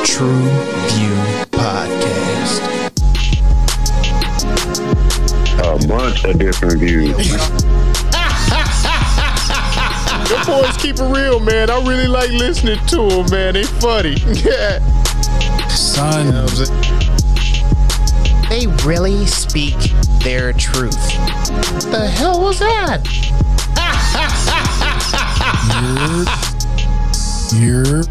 TruVue podcast. A bunch of different views. Your boys keep it real, man. I really like listening to them, man. They funny. Yeah. Son. They really speak their truth. What the hell was that? You're.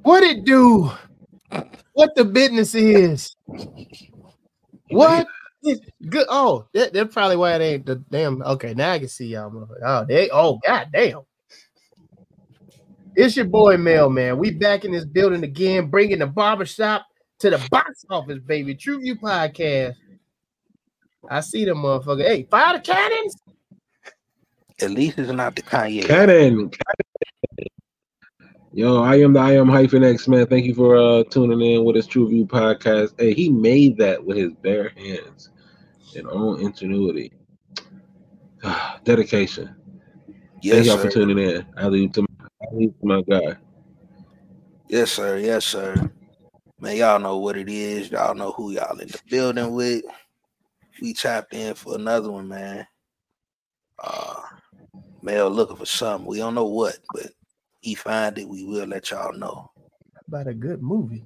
What it do? What the business is? What? Good. Oh, that's probably why it ain't the damn. Okay, now I can see y'all. Oh, god damn. It's your boy Mailman. We back in this building again, bringing the barbershop to the box office, baby. TruVue podcast. I see them motherfucker. Hey, fire the cannons. At least it's not the Kanye. Cannon. Yo, I am -X, man. Thank you for tuning in with his TruVue podcast. Hey, he made that with his bare hands and own ingenuity. Dedication. Yes, thank y'all sir. for tuning in. I leave to my guy. Yes, sir. Yes, sir. Man, y'all know what it is. Y'all know who y'all in the building with. We tapped in for another one, man. Mel looking for something. We don't know what, but he find it. We will let y'all know. About a good movie.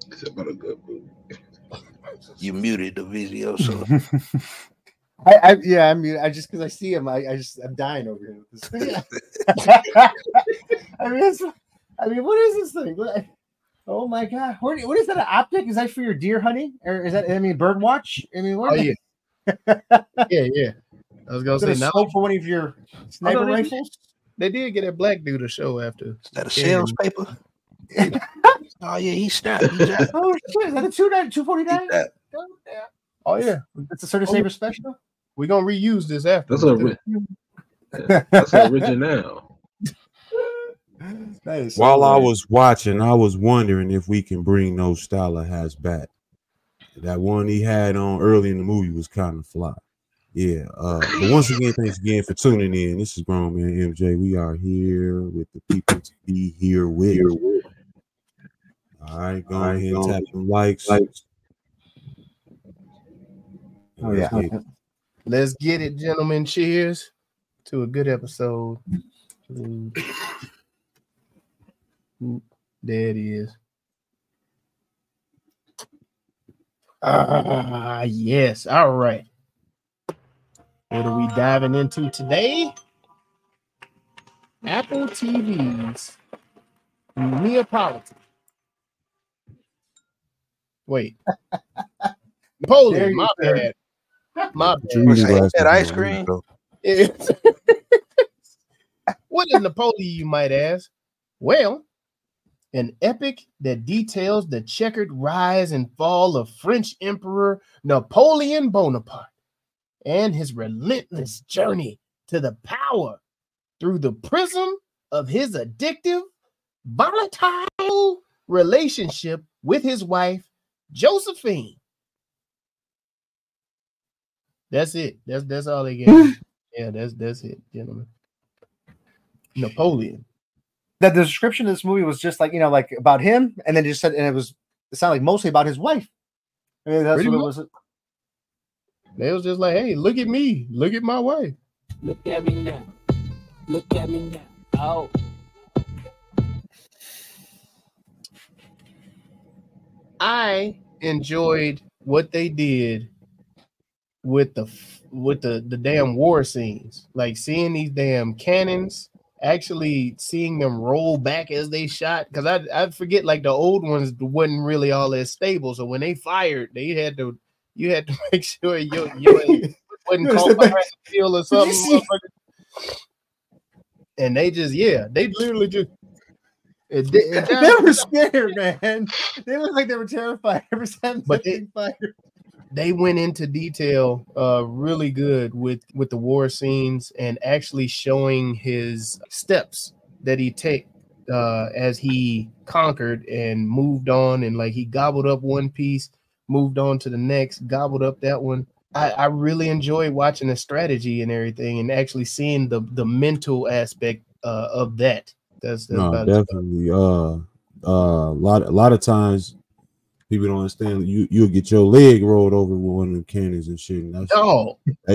It's about a good movie. You muted the video, so I mean, I just because I see him, I'm dying over here. I mean, what is this thing? Oh my god, what is that? An optic? Is that for your deer hunting, or is that? I mean, bird watch? I mean, what? Oh yeah, yeah. I was gonna say now for one of your sniper rifles. They did get a black dude a show after. Is that a sales paper? Oh yeah, he snapped. Oh shit, is that a 249? Oh yeah, that's a Certain Saver special. We're gonna reuse this after. That's an original. Nice. While I was watching, I was wondering if we can bring those style of hats back. That one he had on early in the movie was kind of fly. Yeah. But once again, thanks again for tuning in. This is Grown Man MJ. We are here with the people to be here with. All right, go ahead and tap some likes. Oh yeah. Let's get it, gentlemen. Cheers to a good episode. There it is. Yes. All right. What are we diving into today? Apple TVs. Neapolitan. Wait. Napoleon, my bad. My bad. That ice cream. What is Napoleon, you might ask? Well, an epic that details the checkered rise and fall of French Emperor Napoleon Bonaparte and his relentless journey to the power through the prism of his addictive, volatile relationship with his wife, Josephine. That's it. That's all they get. Yeah, that's it, gentlemen. Napoleon. The description of this movie was just like, like about him, and then just said, and it sounded like mostly about his wife. I mean, that's what it was. They was just like, hey, look at me, look at my wife. Look at me now. Look at me now. Oh. I enjoyed what they did with the damn war scenes, like seeing these damn cannons, actually seeing them roll back as they shot. Because I forget, like the old ones wasn't really all that stable, so when they fired, you had to make sure you wasn't caught behind the field or something. And they literally just. They were scared, man. They looked like they were terrified every time they fired. They went into detail really good with the war scenes and actually showing his steps that he take as he conquered and moved on, and like he gobbled up one piece, moved on to the next, gobbled up that one, I really enjoy watching the strategy and everything, and actually seeing the mental aspect of that. That's No, about definitely. A lot of times people don't understand. You'll get your leg rolled over with one of them cannons and shit. And that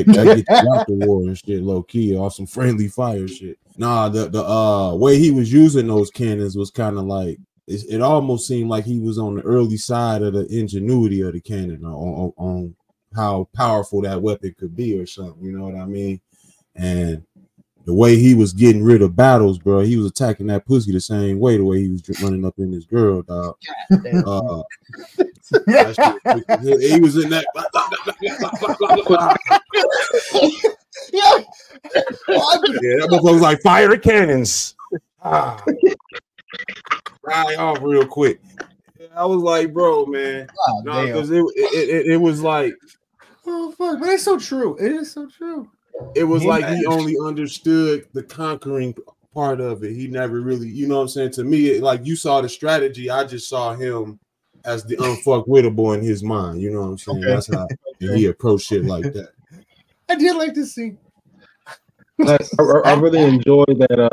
gets you out the war and shit, low key, or some friendly fire shit. Nah, the way he was using those cannons was kind of like it almost seemed like he was on the early side of the ingenuity of the cannon on how powerful that weapon could be or something. You know what I mean? And the way he was getting rid of battles, bro, he was attacking that pussy the same way, the way he was running up in this girl, dog. He was in that. Yeah, that motherfucker was like, fire the cannons. Right off real quick. I was like, bro, man, because it was like, oh fuck, but it's so true. It is so true. It was like he only understood the conquering part of it. He never really, you know what I'm saying? To me, like you saw the strategy, I just saw him as the unfuckwittable in his mind. You know what I'm saying? Okay. That's how he approached shit like that. I did like to see. I really enjoyed that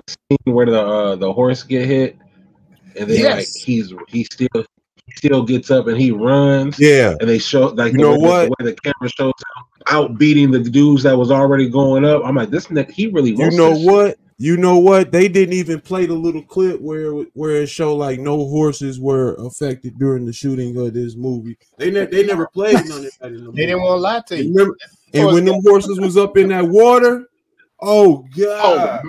scene where the horse get hit, and then like he still gets up and he runs. Yeah, and they show like the way the camera shows him out beating the dudes that was already going up. I'm like, this nigga, he really wants You know what? They didn't even play the little clip where it showed like no horses were affected during the shooting of this movie. They never played none of that in the movie. They didn't want to lie to you. Remember, and when them horses was up in that water, oh god, oh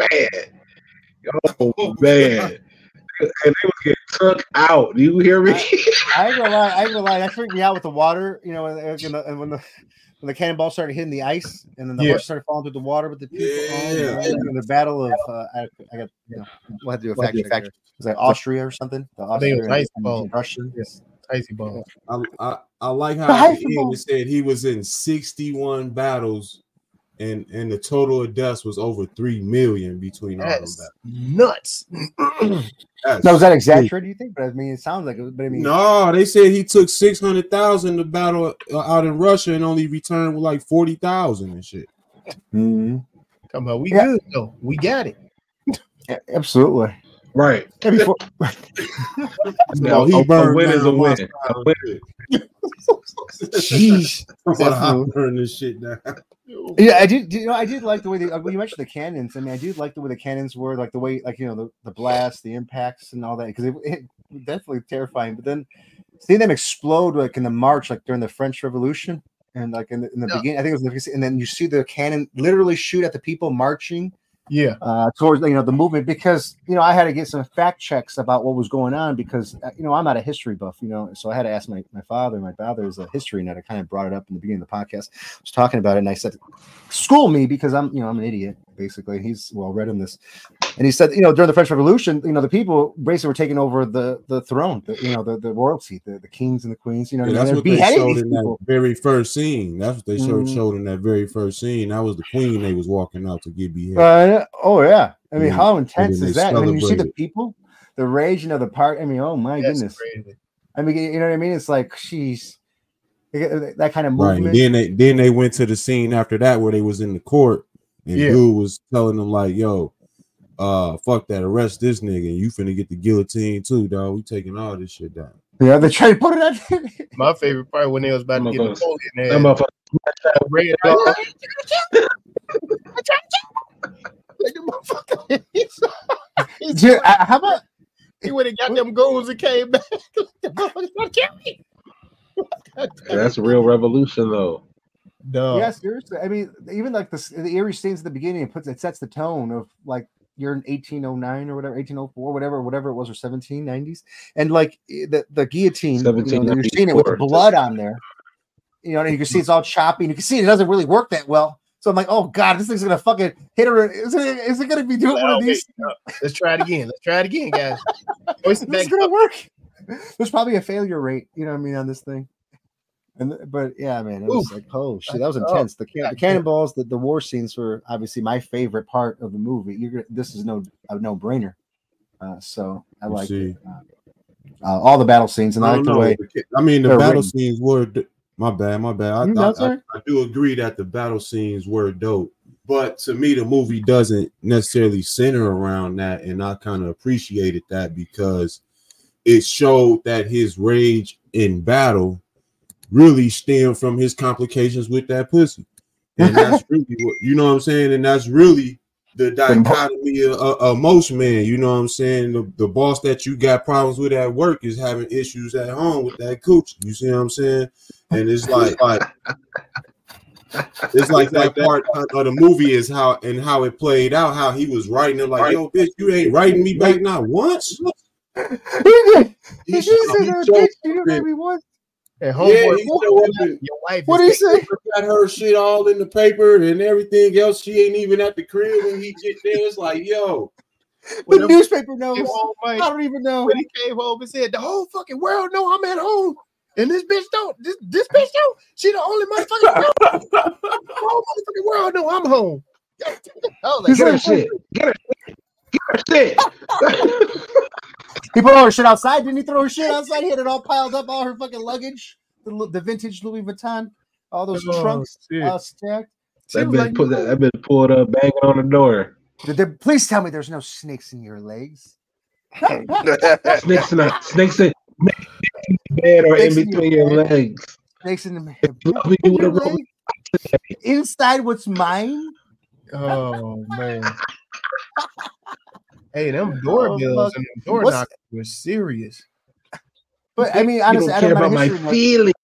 man. And they was getting took out. Do you hear me? I ain't gonna lie. That freaked me out with the water. You know, and when the cannonball started hitting the ice, and then the horse started falling through the water with the people. In the battle of, I got, we'll have to do a fact check. Was that Austria or something? I think it was ice ball. Russian. Yes, icy ball. I like how at the end it said he was in 61 battles. And the total of deaths was over 3 million between all of them. Nuts. Now, was that exaggerated, do you think? But I mean, it sounds like it. But I mean, no, they said he took 600,000 to battle out in Russia and only returned with like 40,000 and shit. Mm-hmm. Come on, we good though. We got it. Yeah, absolutely. Right. No, he burned. A win is a win. Jeez, I'm burning this shit down. Yeah, I did. You know, I did like the way when you mentioned the cannons. I mean, I did like the way the cannons were, like the way, like the blast, the impacts, and all that, because it was definitely terrifying. But then seeing them explode like in the march, like during the French Revolution, and like in the beginning, I think it was, and then you see the cannon literally shoot at the people marching. Yeah, towards the movement, because I had to get some fact checks about what was going on, because I'm not a history buff, so I had to ask my father. My father is a history nut. I kind of brought it up in the beginning of the podcast. I was talking about it, and I said, "School me," because I'm an idiot basically. He's well read in this, and he said, during the French Revolution, the people basically were taking over the throne, the royalty, the kings and the queens. That's what they showed in that very first scene. That's what they showed in that very first scene. That was the queen they was walking out to get beheaded. Oh yeah, I mean, how intense is that? I mean, you see the people, the rage, the part. I mean, oh my goodness. Crazy. I mean, you know what I mean? It's like that kind of movement. Right. Then they went to the scene after that where they was in the court, and dude was telling them like, "Yo, fuck that, arrest this nigga, and you finna get the guillotine too, dog. We taking all this shit down." Yeah, they tried to put it out. My favorite part when they was about to get Napoleon. Dude, how about he would have got them goons and came back? That's a real revolution, though. No. Yeah, seriously. I mean, even like the eerie scenes at the beginning, it sets the tone of like you're in 1809 or whatever, 1804, whatever it was, or 1790s, and like the guillotine. You're seeing it with the blood on there. And you can see it's all choppy, and you can see it doesn't really work that well. So I'm like, oh god, this thing's gonna fucking hit her. Is it gonna be doing one of these? Let's try it again. Let's try it again, guys. This is gonna work. There's probably a failure rate, on this thing. But yeah, man, it was like, oh shit, that was intense. The cannonballs, the war scenes were obviously my favorite part of the movie. This is no brainer. So I like all the battle scenes, and I like the way. I mean, the battle scenes were My bad. I do agree that the battle scenes were dope, but to me, the movie doesn't necessarily center around that, and I kind of appreciated that because it showed that his rage in battle really stemmed from his complications with that pussy, and that's really what, you know what I'm saying, and that's really the dichotomy of most men. You know what I'm saying? The boss that you got problems with at work is having issues at home with that coochie. You see what I'm saying? And it's like it's like that part of the movie is how it played out, how he was writing it like, yo, bitch, you ain't writing me back not once. He said me once. And your wife. What did he say? Got her shit all in the paper and everything else. She ain't even at the crib when he get there. It's like, yo, the newspaper knows. I don't even know. When he came home and said, the whole fucking world know I'm at home. And this bitch don't. This bitch don't. She the only motherfucking the whole motherfucking world know I'm home. Like, get her shit. Get her shit. He put all her shit outside. Didn't he throw her shit outside? He had it all piled up, all her fucking luggage, the vintage Louis Vuitton, all those trunks all stacked. That been pulled up, banging on the door. Please tell me there's no snakes in your legs. snakes in the bed or in between your legs. Snakes in the leg. Inside what's mine. Oh man. Hey, them doorbells and them door knockers were serious. But I mean, honestly, I don't care about my feelings.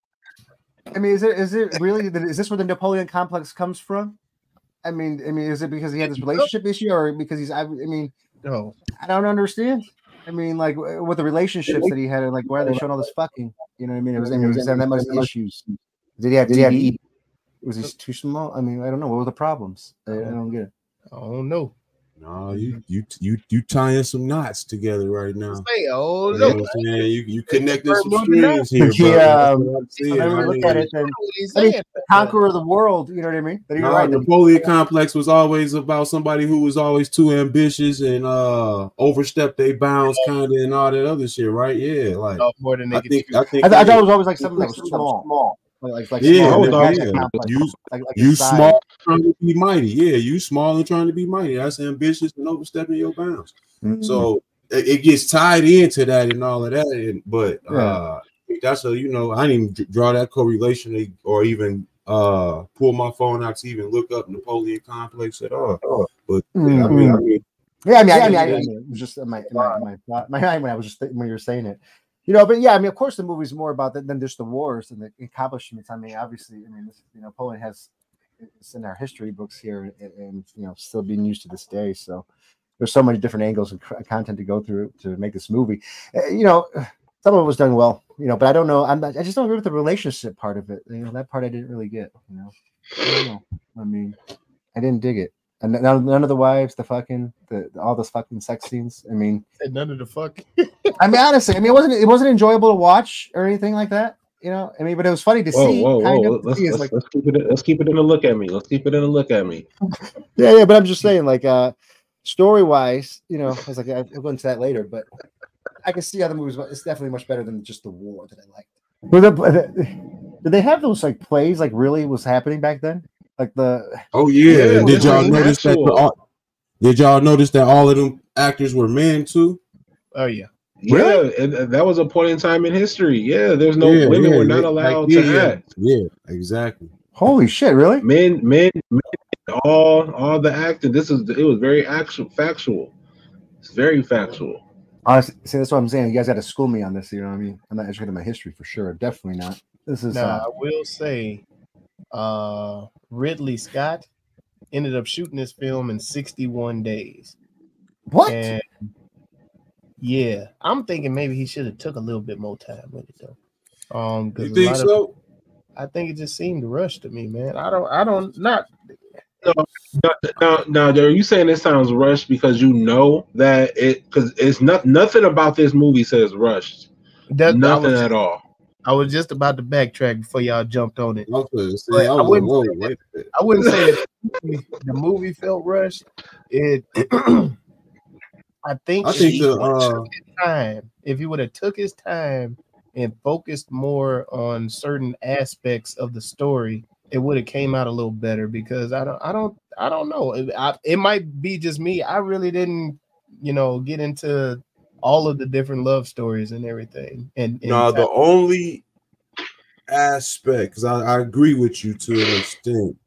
I mean, is it really? Is this where the Napoleon complex comes from? I mean, is it because he had this relationship issue, or because he's? I mean, no, I don't understand. I mean, like with the relationships that he had, and like why are they showing all this fucking? You know what I mean? It was having that much issues. Did he have to eat? Was he too small? I mean, I don't know. What were the problems? I don't get it. I don't know. No, you tying some knots together right now. Oh, no. You connected some strings here, look at it, then conqueror of the world. You know what I mean? The Napoleon complex was always about somebody who was always too ambitious and overstepped their bounds, kind of, and all that other shit, right? Yeah, like more than I thought it was always like something that was small. Like you small trying to be mighty. Yeah, you small and trying to be mighty. That's ambitious and overstepping your bounds. Mm-hmm. So it gets tied into that and all of that. But that's I didn't even draw that correlation or even pull my phone out to even look up Napoleon complex at all. But I mean, it was just my mind when I was just when you were saying it. You know, but yeah, I mean, of course, the movie's more about that than just the wars and the accomplishments. I mean, obviously, Napoleon it's in our history books here, and still being used to this day. So there's so many different angles and content to go through to make this movie. Some of it was done well, but I don't know. I just don't agree with the relationship part of it. That part I didn't really get. I don't know. I mean, I didn't dig it. And none of the wives, all those fucking sex scenes. I mean, none of the fuck. I mean, honestly, it wasn't enjoyable to watch or anything like that. I mean, but it was funny to see. Let's keep it in a look at me. Let's keep it in a look at me. Yeah. But I'm just saying, like, story wise, I was like, I'll go into that later. But I can see how the movie it's definitely much better than just the war that I liked. Did they have those like plays like really was happening back then? Like did y'all notice that? Did y'all notice that all of them actors were men too? Oh yeah. Really? Yeah, that was a point in time in history. Yeah, there's no women were not allowed to act. Yeah, exactly. Holy shit! Really? Men, all the acting. It was very factual. It's very factual. Honestly, see, that's what I'm saying. You guys got to school me on this. You know what I mean? I'm not educated in my history for sure. Definitely not. This is. I will say, Ridley Scott ended up shooting this film in 61 days. What? And yeah, I'm thinking maybe he should have took a little bit more time with it though. You think so? I think it just seemed rushed to me, man. No, are you saying it sounds rushed because you know that because it's nothing about this movie says rushed. Nothing at all. I was just about to backtrack before y'all jumped on it. Okay, I wouldn't say that the movie felt rushed. I think if he would have took his time and focused more on certain aspects of the story, it would have came out a little better. Because I don't know. It might be just me. I really didn't, get into all of the different love stories and everything. And no, the only aspect, because I agree with you to an extent.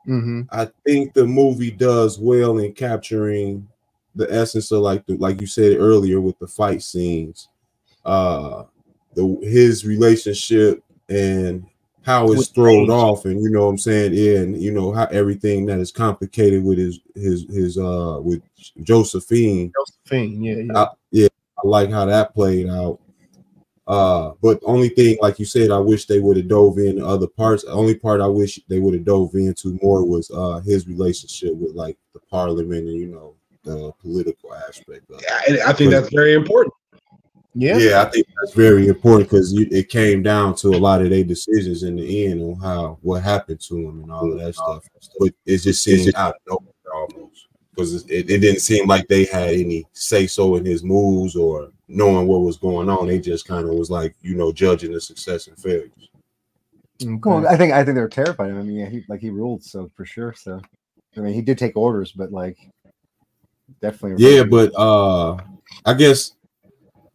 Mm-hmm. I think the movie does well in capturing the essence of like you said earlier with the fight scenes, his relationship and how it's thrown off, and you know what I'm saying, and how everything that is complicated with his with Josephine. Yeah. I like how that played out. But the only thing, like you said, I wish they would have dove into other parts. The only part I wish they would have dove into more was his relationship with like the parliament and the political aspect of it. I think that's very important. Yeah, I think that's very important because it came down to a lot of their decisions in the end on what happened to him and all of that stuff. But it just seemed out of nowhere almost, because it didn't seem like they had any say so in his moves or knowing what was going on. They just kind of was like, judging the success and failures. Okay. Well, I think they were terrified of him. Yeah, he ruled, so for sure. So I mean, he did take orders, but like definitely. Yeah, but I guess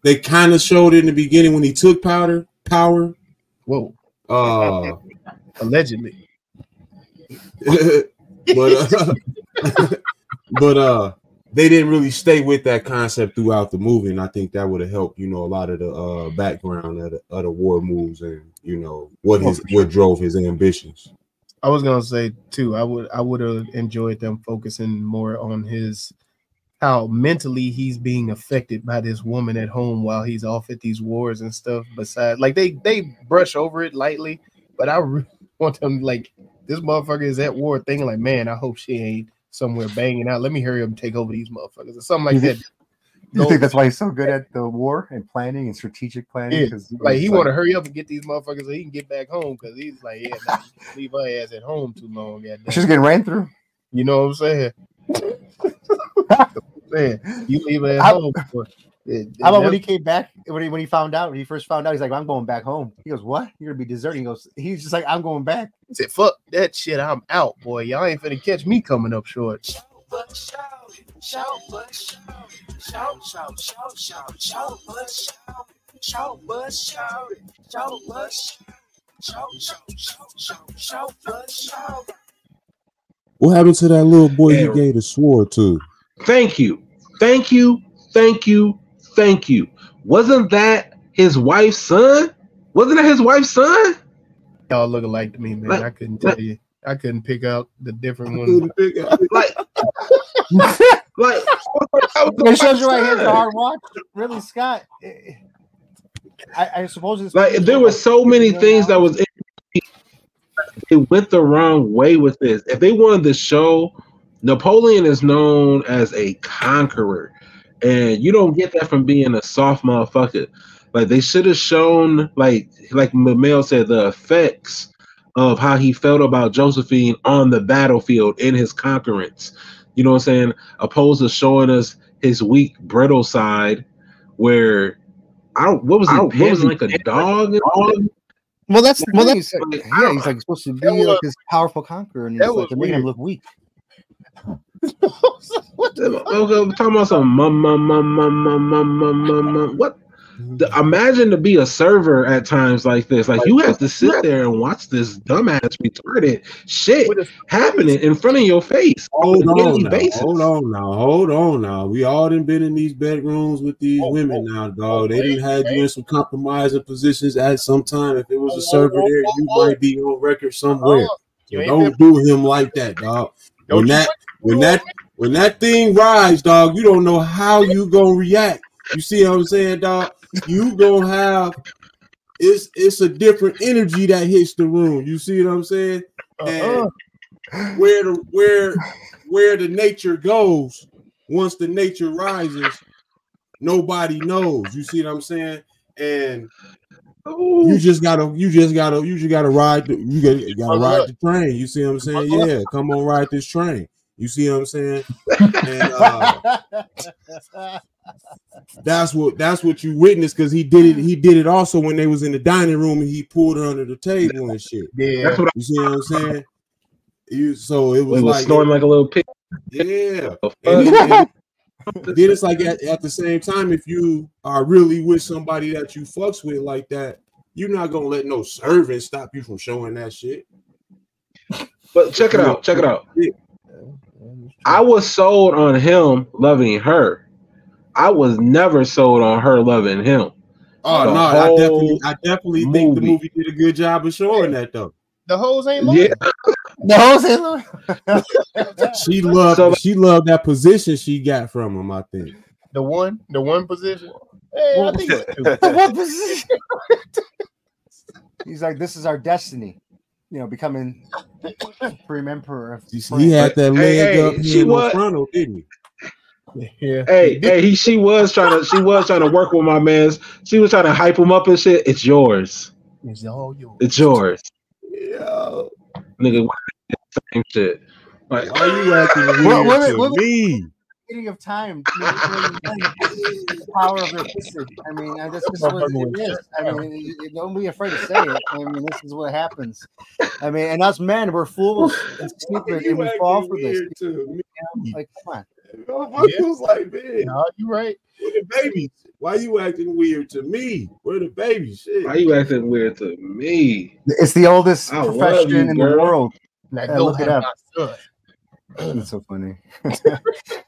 they kind of showed it in the beginning when he took power. Whoa. Allegedly. but they didn't really stay with that concept throughout the movie, and I think that would have helped, a lot of the background of the war moves and what drove his ambitions. I was gonna say too, I would have enjoyed them focusing more on how mentally he's being affected by this woman at home while he's off at these wars and stuff. Besides, like they brush over it lightly, but I really want them, like, this motherfucker is at war thinking like, man, I hope she ain't somewhere banging out. Let me hurry up and take over these motherfuckers or something like that. You think that's why he's so good at the war and planning and strategic planning? Yeah, like he want to hurry up and get these motherfuckers so he can get back home, because he's like, leave her ass at home too long. She's getting ran through. You know what I'm saying? You leave her at home. How about when he came back? When he found out, when he first found out, he's like, "I'm going back home." He goes, "What? You're gonna be deserting?" He's just like, "I'm going back." He said, "Fuck that shit. I'm out, boy. Y'all ain't finna catch me coming up short." What happened to that little boy he gave the sword to? Thank you. Wasn't that his wife's son? Y'all look alike to me, man. I couldn't tell you. I couldn't pick out the different ones. It shows you right here the hard watch. Ridley Scott. I suppose it's like there were so many things that was. They went the wrong way with this. If they wanted to show, Napoleon is known as a conqueror, and you don't get that from being a soft motherfucker. Like, they should have shown, like Mamel said, the effects of how he felt about Josephine on the battlefield in his conquerance. You know what I'm saying? Opposed to showing us his weak, brittle side, where what was he panting like a dog? Well, that's the thing. He's like supposed to be like this powerful conqueror, and it's like to make him look weak. I'm talking about some what? Imagine to be a server at times like this. Like, you have to sit there and watch this dumbass retarded shit happening in front of your face. Hold on now. We all done been in these bedrooms with these women now, dog. They didn't have you in some compromising positions at some time. If it was a server there, you might be on record somewhere. So don't do him like that, dog. When that thing rides, dog, you don't know how you gonna react. You see what I'm saying, dog? You gonna have it's a different energy that hits the room. You see what I'm saying? And where the nature goes, once the nature rises, nobody knows. You see what I'm saying? And you just gotta ride the train. You see what I'm saying? Yeah, come on, ride this train. You see what I'm saying? And that's what you witnessed, because he did it also when they was in the dining room and he pulled her under the table and shit. Yeah, you see what I'm saying? So it was like snoring like a little pig. Yeah. And then it's like at the same time, if you are really with somebody that you fucks with like that, you're not gonna let no servant stop you from showing that shit. But check it out. I was sold on him loving her. I was never sold on her loving him. Oh no, I definitely think the movie did a good job of showing that though. The hoes ain't loyal. Yeah. The hoes ain't loyal. She loved that position she got from him, I think. The one position. Hey, I think it's two. The one position. He's like, this is our destiny. You know, becoming Supreme Emperor of France. He had that leg up here in the frontal, didn't he? Yeah. She was trying to work with my mans. She was trying to hype him up and shit. It's yours. It's all yours. It's yours. Yeah. Nigga, same shit. Like, are you acting weird to me? Beginning of time, the power of their pussy. I mean, this is what it is. I mean, don't be afraid to say it. I mean, this is what happens. I mean, and us men, we're fools and stupid, and we fall for this. Like, come on. Was like, man, no, you right. Where the babies? Why you acting weird to me? Where the babies? Shit. Why you acting weird to me? It's the oldest profession in the world. Now go look it up. It's so funny.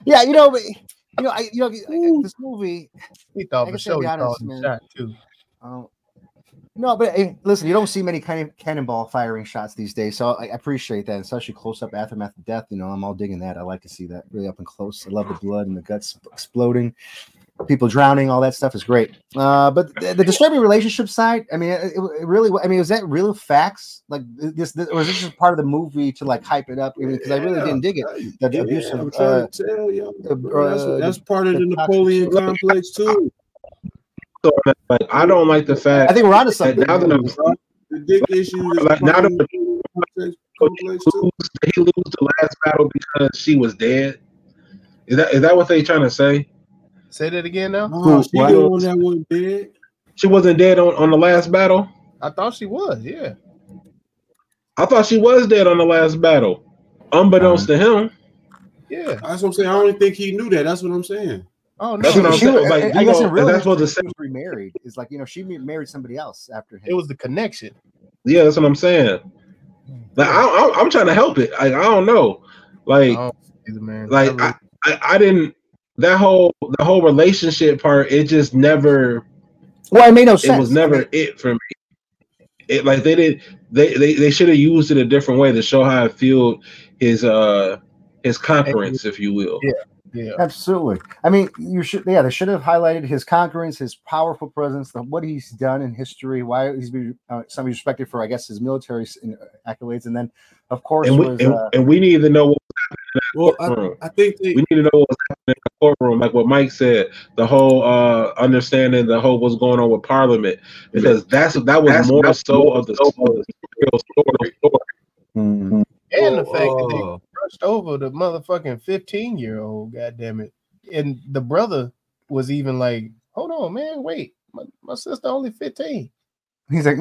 Yeah, this movie. He thought for sure he called him shot too. No, but listen, you don't see many kind of cannonball firing shots these days, so I appreciate that, especially close up aftermath of death. You know, I'm all digging that. I like to see that really up and close. I love the blood and the guts exploding, people drowning, all that stuff is great. But the disturbing relationship side, I mean, it really, I mean, was that real facts? Like this, or is this just part of the movie to like hype it up? Because I really didn't dig it. I'm trying to tell you, that's part of the Napoleon complex too. So, like, I don't like the fact. I think we're onto something. Now that the dick issue is like now that he lose the last battle because she was dead. Is that what they trying to say? Say that again now. Oh, she the one that wasn't dead. She wasn't dead on the last battle. I thought she was. Yeah. I thought she was dead on the last battle, unbeknownst to him. Yeah, that's what I'm saying. I don't think he knew that. That's what I'm saying. Oh no, that's what I'm saying. Like, I guess in real that's what the she was remarried. Is like, you know, she married somebody else after him. It was the connection. Yeah, that's what I'm saying. Like I'm trying to help it. I don't know. Like, I didn't. The whole relationship part. It just never. Well, it made no sense. It was never it for me. It like they did. They should have used it a different way to show how it fueled his conquerance, if you will. Yeah, absolutely. I mean, they should have highlighted his conquerance, his powerful presence, what he's done in history, why he's been somebody respected for, I guess, his military accolades, and then, of course, we need to know what was happening in that courtroom. I think we need to know what was happening in the courtroom, like what Mike said, the whole understanding, the whole what's going on with Parliament, because that was more so of the story. Mm-hmm. And the fact that they brushed over the motherfucking 15-year-old, goddamn it. And the brother was even like, hold on, man, wait. My sister only 15. He's like,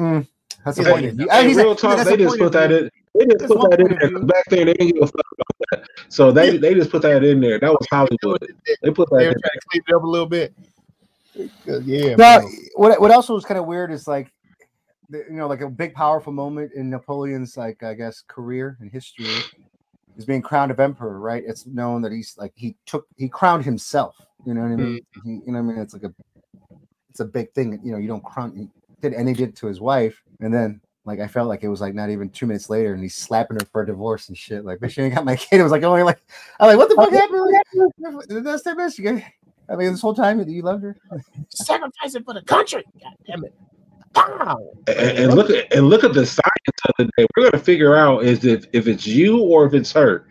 that's the point of view. Real talk, they just put that in. They just put that in there. Back then, they didn't give a fuck about that. So they just put that in there. That was Hollywood. They put that in there. Trying to clean it up a little bit. Yeah. Now, what also was kind of weird is like, like a big powerful moment in Napoleon's, like, I guess, career and history is being crowned of emperor, right? It's known that he's like he crowned himself. You know what I mean? It's like it's a big thing. You know, you don't crown. He did it to his wife, and then like I felt like it was like not even 2 minutes later, and he's slapping her for a divorce and shit. Like, bitch, you ain't got my kid. It was like only like I'm like, what the fuck happened? That's that bitch. I mean, this whole time you loved her, sacrificing for the country. God damn it. And look at the science of the day. We're gonna figure out is if it's you or if it's her.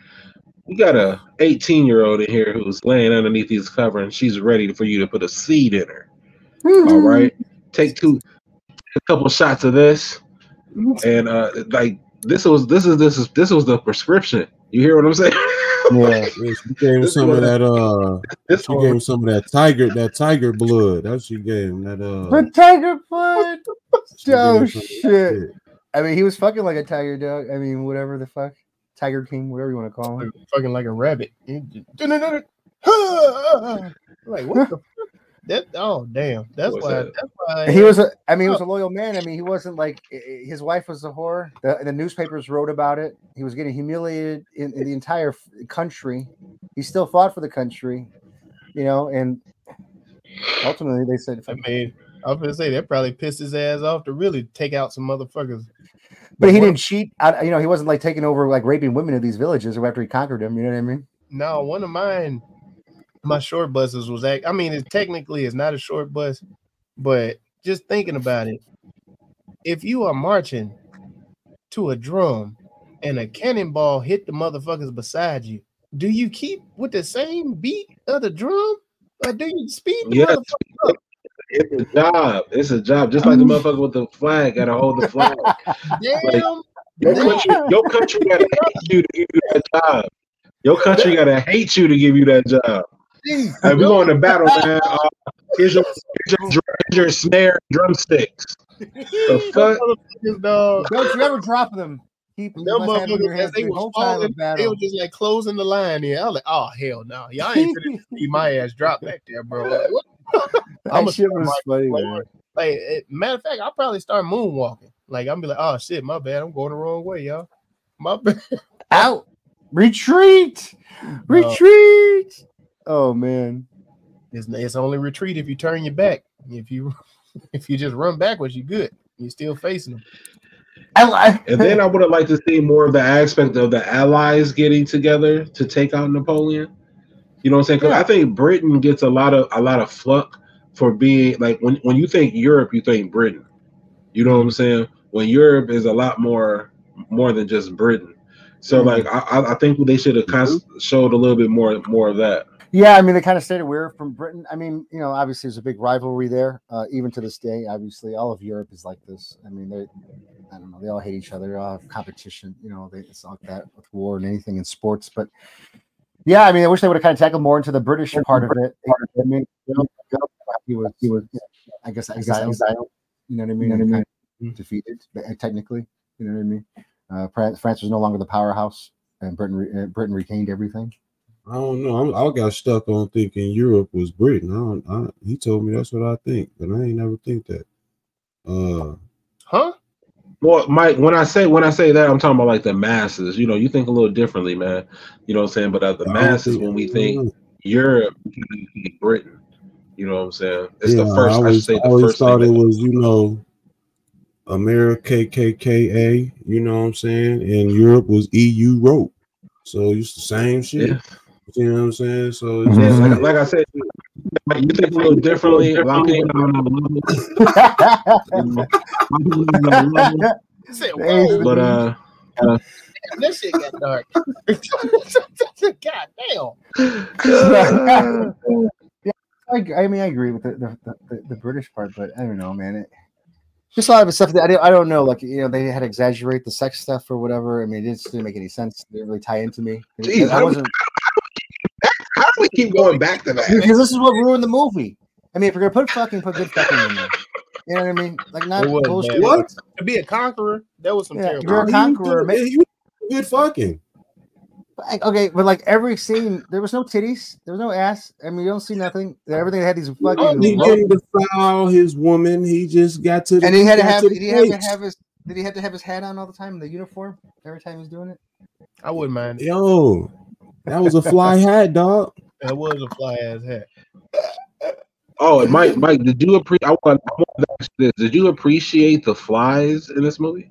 We got a 18-year-old in here who's laying underneath these cover and she's ready for you to put a seed in her. All right, take a couple shots of this, and like this was the prescription. You hear what I'm saying? Yeah. Yeah, she gave him some of that. She gave him some of that tiger blood. That's what she gave him. That The tiger blood. she gave Oh him some of that shit. shit. I mean, he was fucking like a tiger dog. I mean, whatever the fuck, Tiger King, whatever you want to call him. Fucking like a rabbit. Like what the? That damn. That's What's why. that? That's why He was he was a loyal man. I mean, he wasn't like his wife was a whore. The newspapers wrote about it. He was getting humiliated in the entire country. He still fought for the country, you know, and ultimately they said, I mean, I was gonna say that probably pissed his ass off to really take out some motherfuckers. but he didn't cheat. You know, he wasn't like taking over, like raping women in these villages or after he conquered them. You know what I mean? No, one of my short buses was I mean, it technically is not a short bus, but just thinking about it, if you are marching to a drum and a cannonball hit the motherfuckers beside you, do you keep with the same beat of the drum, or do you speed the motherfucker up? It's a job. It's a job. Just like the motherfucker with the flag gotta hold the flag. Damn. Your country gotta hate you to give you that job. Your country gotta hate you to give you that job. Hey, we're going to battle, man. Here's your snare drumsticks. The fuck? Don't you ever drop them? Keep Them must have in your motherfuckers, hands as they the were whole time falling, of they battle. were just like closing the line here. I was like, oh hell no, y'all ain't finna see my ass drop back there, bro. Like, what? That shit was funny, man. Like, matter of fact, I'll probably start moonwalking. Like, I'll be like, oh shit, my bad, I'm going the wrong way, y'all. My bad. Out. Retreat. Retreat. Oh man. It's only retreat if you turn your back. If you just run backwards, you're good. You're still facing them. And then I would have liked to see more of the aspect of the Allies getting together to take out Napoleon. You know what I'm saying? Because I think Britain gets a lot of fluck for being like when you think Europe, you think Britain. You know what I'm saying? When Europe is a lot more than just Britain. So like I think they should have showed a little bit more of that. Yeah, I mean, they kind of stayed away from Britain. I mean, you know, obviously there's a big rivalry there, even to this day. Obviously, all of Europe is like this. I mean, I don't know, they all hate each other. They all have competition. You know, it's like that with war and anything in sports. But yeah, I mean, I wish they would have kind of tackled more into the British part of it. I mean, he was, I guess, exiled. You know what I mean? Kind of defeated, technically. You know what I mean? France was no longer the powerhouse, and Britain retained everything. I don't know. I got stuck on thinking Europe was Britain. He told me that's what I think, but I ain't never think that. Huh? Well, Mike, when I say that, I'm talking about like the masses. You know, you think a little differently, man. You know what I'm saying? But the masses, when we think Europe, Britain. You know what I'm saying? It's the first. I always thought it was, you know, America KKKA. You know what I'm saying? And Europe was EU rope. So it's the same shit. Yeah. You know what I'm saying? So it's like I said, you think a little differently. But this shit got dark. God damn. I mean, I agree with the British part, but I don't know, man. Just a lot of stuff that I don't know. Like, you know, they had to exaggerate the sex stuff or whatever. I mean, it just didn't make any sense. It didn't really tie into me. Jeez, how do we keep going back to that? Because this is what ruined the movie. I mean, if you're gonna put good fucking in there, you know what I mean? Like, not bullshit. What? To be a conqueror, that was some terrible. You're a conqueror. You good fucking. Okay, but like every scene, there was no titties, there was no ass. I mean, you don't see nothing. Everything had these fucking. He didn't defile his woman. He just got to. And he had to have. Did he have to have his hat on all the time? The uniform every time he's doing it. I wouldn't mind. Yo, that was a fly hat, dog. That was a fly ass hat. Oh, and Mike, did you appreciate? I want to ask this. Did you appreciate the flies in this movie?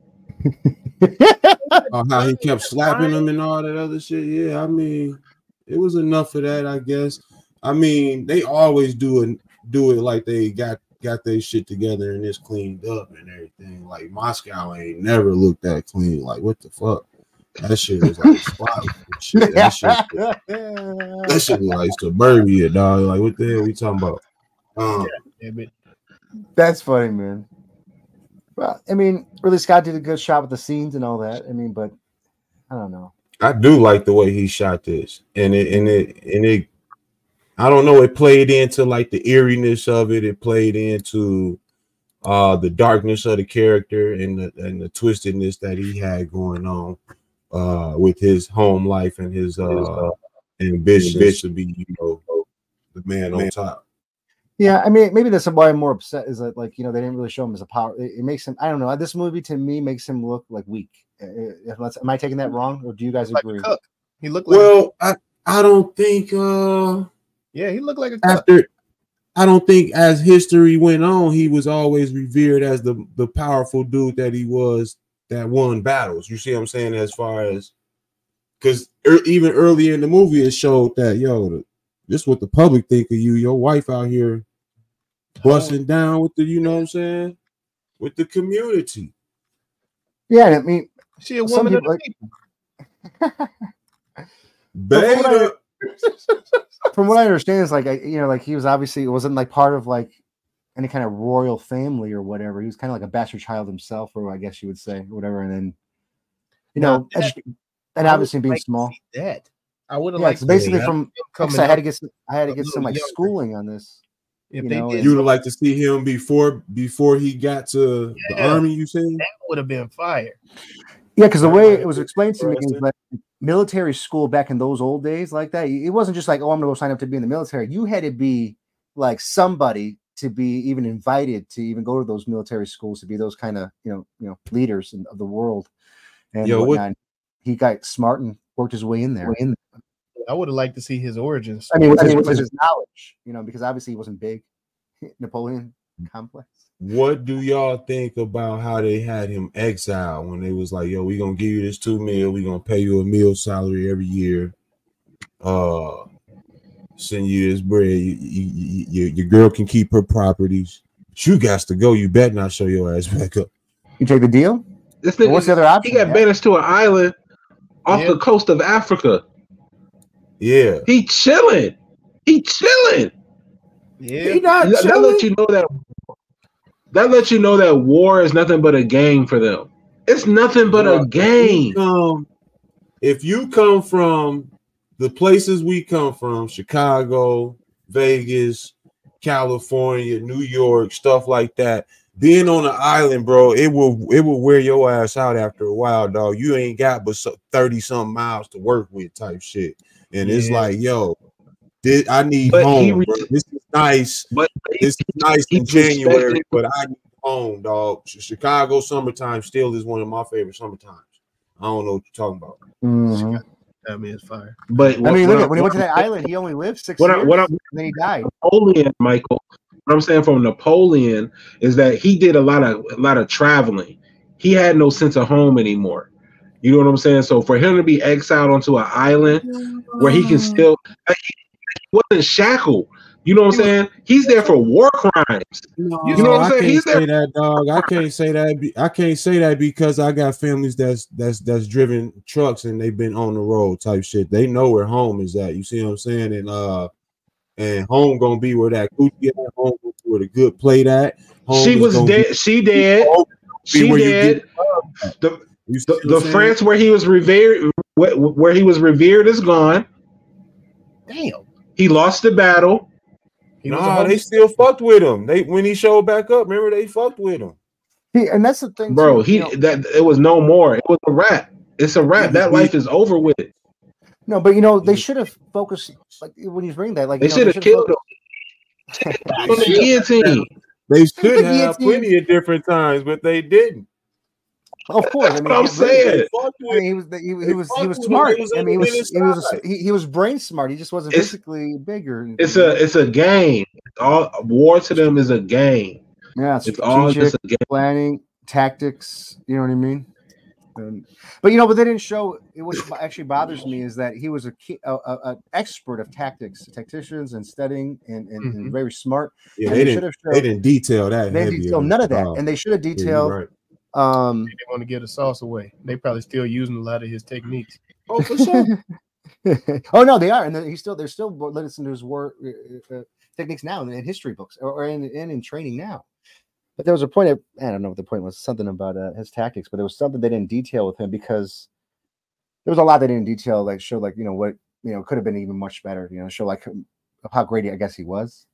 How he kept slapping them and all that other shit. Yeah, I mean, it was enough of that, I guess. I mean, they always do it like they got their shit together and it's cleaned up and everything. Like Moscow ain't never looked that clean. Like, what the fuck? That shit was like spotty shit. That shit was like suburbia, dog. Like, what the hell we talking about? That's funny, man. Well, I mean, Ridley Scott did a good job with the scenes and all that. I mean, but I don't know. I do like the way he shot this, and it. I don't know. It played into like the eeriness of it. It played into the darkness of the character and the twistedness that he had going on with his home life and his ambitions to be, you know, the man on top. Yeah, I mean, maybe that's why I'm more upset. Is that, like, you know, they didn't really show him as a power. It makes him. I don't know. This movie to me makes him look like weak. Am I taking that wrong, or do you guys agree? Like he looked like. Well, I don't think. Yeah, he looked like a cuck. I don't think as history went on, he was always revered as the powerful dude that he was that won battles. You see what I'm saying? As far as, because even earlier in the movie, it showed that, yo, this is what the public think of you. Your wife out here busting down with the, you know what I'm saying, with the community. Yeah, I mean, she a woman of the people. Beta. From what I understand, is like, you know, like he was obviously, it wasn't like part of like any kind of royal family or whatever. He was kind of like a bastard child himself, or I guess you would say, or whatever. And then, you know, and obviously being small. That I would have liked. So basically from I had to get some like schooling on this. If you they know, did, you would like to see him before he got to the army. You saying that would have been fire. Yeah, because the way it was explained to me is like military school back in those old days, like that. It wasn't just like, oh, I'm gonna go sign up to be in the military. You had to be like somebody to be even invited to even go to those military schools, to be those kind of you know leaders of the world. And he got smart and worked his way in there. I would have liked to see his origins. I mean, with his knowledge, you know, because obviously he wasn't big. Napoleon complex. What do y'all think about how they had him exiled when they was like, yo, we gonna give you this $2 million, we gonna pay you a meal salary every year, send you this bread, your girl can keep her properties, but you got to go, you better not show your ass back up. You take the deal? What's the other option? He got banished to an island off the coast of Africa. Yeah. He chilling. Yeah. He not chilling. That lets you know that war is nothing but a game for them. It's nothing but a game. If you come from the places we come from, Chicago, Vegas, California, New York, stuff like that, being on an island, bro, it will wear your ass out after a while, dog. You ain't got but 30-something miles to work with type shit. And it's like, yo, I need home, bro. This is nice. This is nice in January, but I need home, dog. Chicago summertime still is one of my favorite summertimes. I don't know what you're talking about. Mm-hmm. That man's fire. But I mean, look at when he went to that island, he only lived 6 years, and then he died. Napoleon, Michael. What I'm saying from Napoleon is that he did a lot of traveling. He had no sense of home anymore. You know what I'm saying? So for him to be exiled onto an island where he can still, he wasn't shackled. You know what I'm saying? He's there for war crimes. You know what I'm saying? He's there. That, dog. I can't say that. I can't say that because I got families that's driven trucks and they've been on the road type shit. They know where home is at. You see what I'm saying? And home gonna be where that coochie at. Home where the good plate at. Home she was dead. She dead. She dead. The France where he was revered, is gone. Damn. He lost the battle. They still fucked with him. When he showed back up, remember they fucked with him. And that's the thing, bro. It was no more. It was a wrap. It's a wrap. That life is over with. No, but you know they should have focused. Like when you bring that, like they should have killed him on the guillotine. They should have plenty of different times, but they didn't. Of course, I mean, I'm saying. He was smart. I mean, he was brain smart. He just wasn't physically bigger. It's a game. All war to them is a game. Yeah, it's all just a game. Planning, tactics. You know what I mean? But you know, but they didn't show. What actually bothers me is that he was an expert of tacticians and studying and very smart. Yeah, they didn't detail that. They didn't detail none of that, and they should have detailed. Yeah, right. They want to get a sauce away. They probably still using a lot of his techniques. Oh, for sure. Oh no, they are, and they're still listening to his work techniques now in history books or in training now. But there was a point. I don't know what the point was. Something about his tactics, but there was something they didn't detail with him because there was a lot they didn't detail, like show like what could have been even much better. Show like how great I guess he was.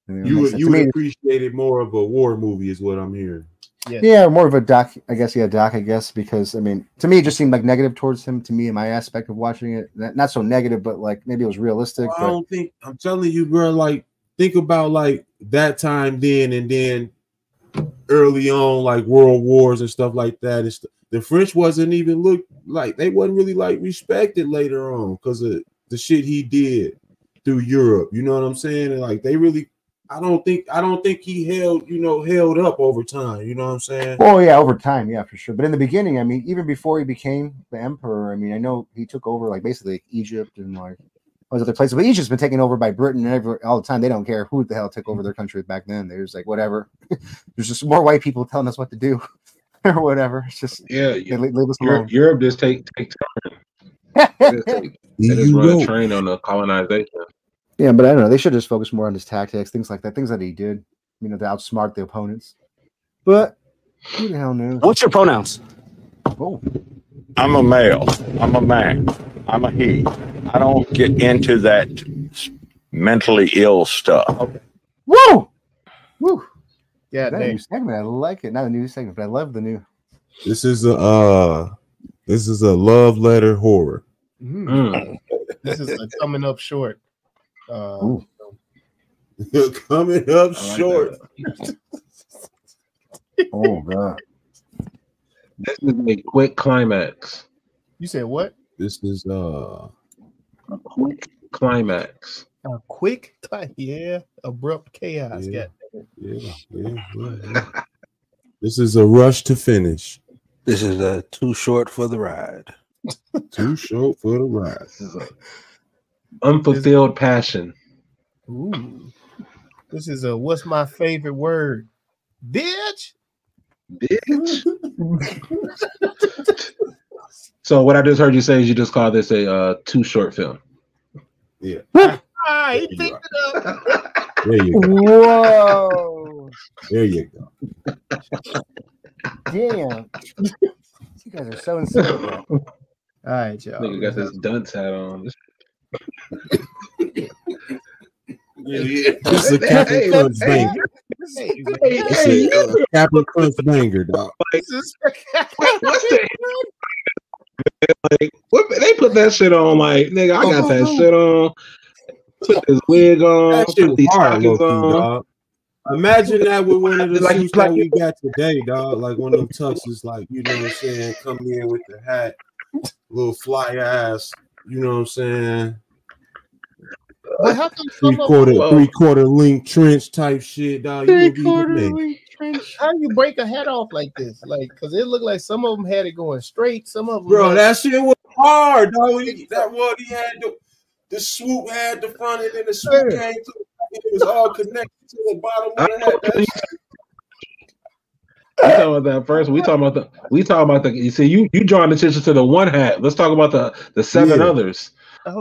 You would appreciate it more of a war movie, is what I'm hearing. Yeah, more of a doc, I guess. Yeah, doc, I guess, because I mean, to me, it just seemed like negative towards him. To me, in my aspect of watching it, not so negative, but like maybe it was realistic. Well, I don't think I'm telling you, bro. Like, think about like that time then, and then early on, like world wars and stuff like that. The French wasn't even they wasn't really like respected later on because of the shit he did through Europe. You know what I'm saying? And like they really. I don't think he held up over time. You know what I'm saying? Oh yeah, over time, yeah, for sure. But in the beginning, I mean, even before he became the emperor, I mean, I know he took over like basically like Egypt and like all those other places. But Egypt's been taken over by Britain and all the time. They don't care who the hell took over their country back then. They're just like whatever. There's just more white people telling us what to do or whatever. It's just leave us alone. Europe just take time. They just run a train on the colonization. Yeah, but I don't know. They should just focus more on his tactics, things like that, things that he did, to outsmart the opponents. But who the hell knows? What's your pronouns? Oh. I'm a male. I'm a man. I'm a he. I don't get into that mentally ill stuff. Okay. Woo! Woo! Yeah, that new segment. I like it. Not a new segment, but I love the new. This is a love letter horror. This is a coming up short. Coming up short. Oh god. This is a quick climax. You said what? This is a quick climax. A quick, abrupt chaos. Yeah. This is a rush to finish. This is too short for the ride. Too short for the ride. This is unfulfilled passion. Ooh. This is what's my favorite word? Bitch. So what I just heard you say is you just call this a too short film. Yeah. He picked it up. There you go. Whoa. There you go. Damn. You guys are so insane. All right, y'all. Nigga got this dunce hat on. This is a Captain Crunch banger. This is a Captain Crunch banger, dog. What's that? Like, they put that shit on, like, nigga, I got that shit on. Put this wig on. That shit put these hard, stockings on. dog. Imagine that with one of the suits that we got today, dog. Like one of them tuxes, like, you know what I'm saying, come in with the hat, little fly ass, you know what I'm saying? But how come three-quarter length trench type shit, dog. Three-quarter length trench. How you break a hat off like this? Like, because it looked like some of them had it going straight, some of them. Bro, that shit was hard, dog. That one, he had the swoop had the front and then the swoop came to it was all connected to the bottom of the hat. We talking about that first. We talking about the. You see, you drawing attention to the one hat. Let's talk about the seven others. Not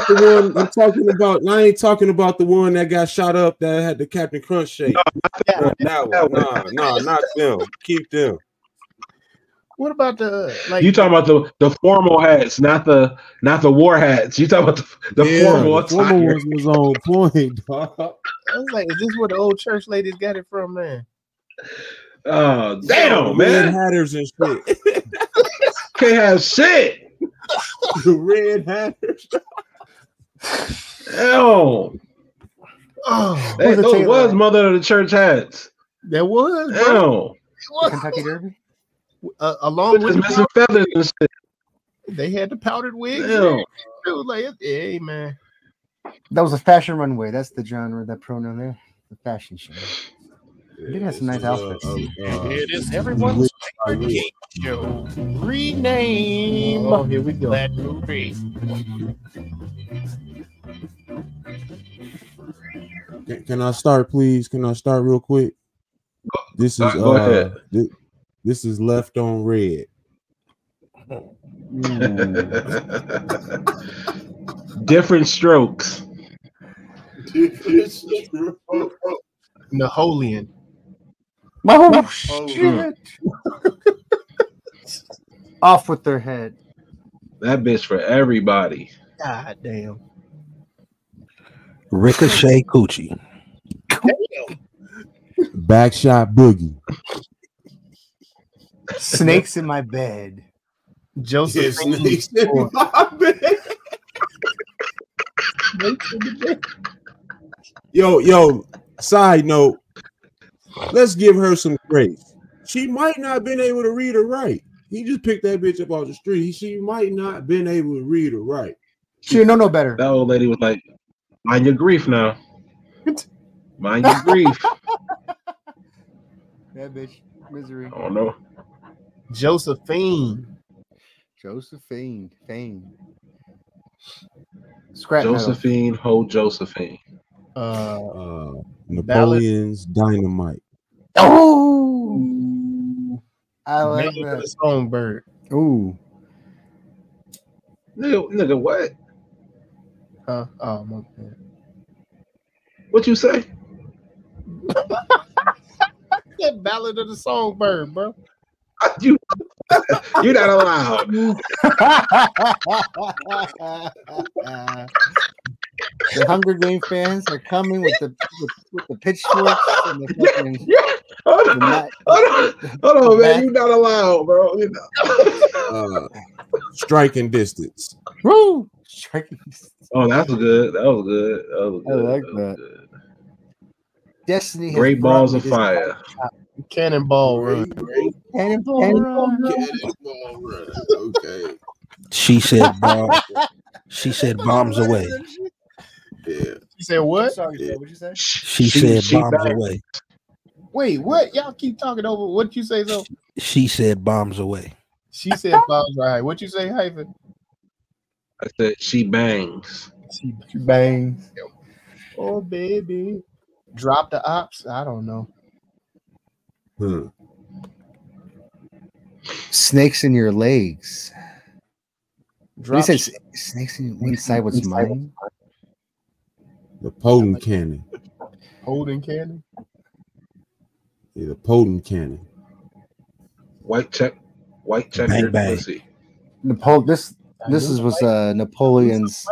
the one I'm talking about. I ain't talking about the one that got shot up that had the Captain Crunch shape. No, that one. No, not them. Keep them. What about the you talking about the formal hats, not the war hats. You talking about the formal ones was on point, dog. I was like, is this where the old church ladies got it from, man? Oh damn, man! Red hatters and shit. Can't have shit. The red hatters. Hell. Those was mother of the church hats. There was. Hell. Kentucky Derby. Along with missing feathers and shit. They had the powdered wigs. Hell. It was like, hey man. That was a fashion runway. That's the genre, that pronoun there. The fashion show. They did have some nice outfits. It is everyone's favorite game show. Rename. Oh, here we go. That movie. Can I start, please? Can I start real quick? This is go ahead. This is Left on Red. Different strokes. Napoleon. Oh, shit. Off with their head. That bitch for everybody. God damn. Ricochet Coochie. Damn. Backshot Boogie. Snakes in my bed. Josephine. Snakes in my bed. Yo, side note, let's give her some grace. She might not have been able to read or write. He just picked that bitch up off the street. She might not have been able to read or write. She didn't know no better. That old lady was like, mind your grief now. Mind your grief. That bitch. Misery. I don't know. Josephine. Josephine. Fame. Scrap Josephine, ho Josephine. Napoleon's Dynamite. Oh, I like that. The songbird. Ooh. Nigga, what? Oh, my bad. What you say? That Ballad of the Songbird, bro. You're not allowed. The Hunger Game fans are coming with the pitchforks and the fucking. Hold on, man. You're not allowed, bro. Striking Distance. Woo! Striking Distance. Oh, that was good. That was good. I like that. Good. Destiny. Great Balls of Fire. Cannonball Run. Cannonball Run. Okay. She said bombs away. Yeah. You said what? Sorry, what'd you say? She said bombs away. Wait, what? Y'all keep talking over. What'd you say, though? She said bombs away. She said bombs right. What'd you say, hyphen? I said she bangs. She bangs. Oh, baby. Drop the ops? I don't know. Snakes in your legs. Drop you said snakes inside what's mine? The Potent Cannon. Holding cannon? Yeah, the Potent Cannon. White checkered pussy. This was Napoleon's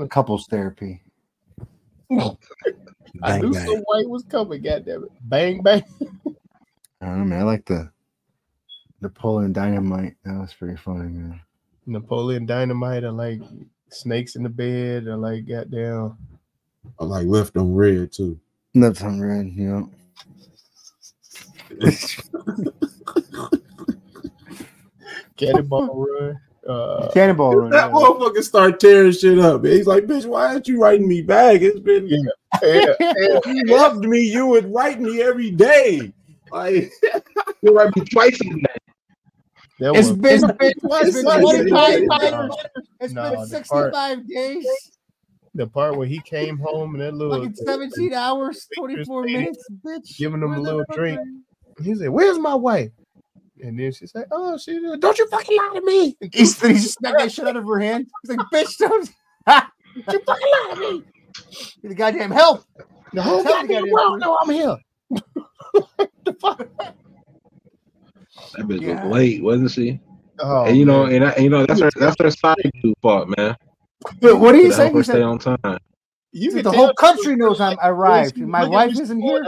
couples therapy. I knew some white was coming, goddammit. Bang bang. I don't know, man. I like the Napoleon Dynamite. That was pretty funny, man. Napoleon Dynamite, I like Snakes in the Bed, I like goddamn. I like Left on Red too. Left on Red, you know. Cannonball Run. Cannonball Run. That motherfucker start tearing shit up. Man. He's like, bitch, why aren't you writing me back? It's been if you loved me, you would write me every day. Like you write me twice a day. It's been 65 days. The part where he came home and that little like 17 hours, 24 minutes, bitch. Giving him a little drink. He said, "Where's my wife?" And then she said, "Oh, she don't you fucking lie to me." He just smacked that shit out of her hand. He's like, "Bitch, don't you fucking lie to me." Get the goddamn help. The whole goddamn world know I'm here. The fuck? That bitch was late, wasn't she? Oh, and you know, that's her side dude fault, man. But what are you saying? Stay on time. The whole country knows I arrived. My wife isn't here.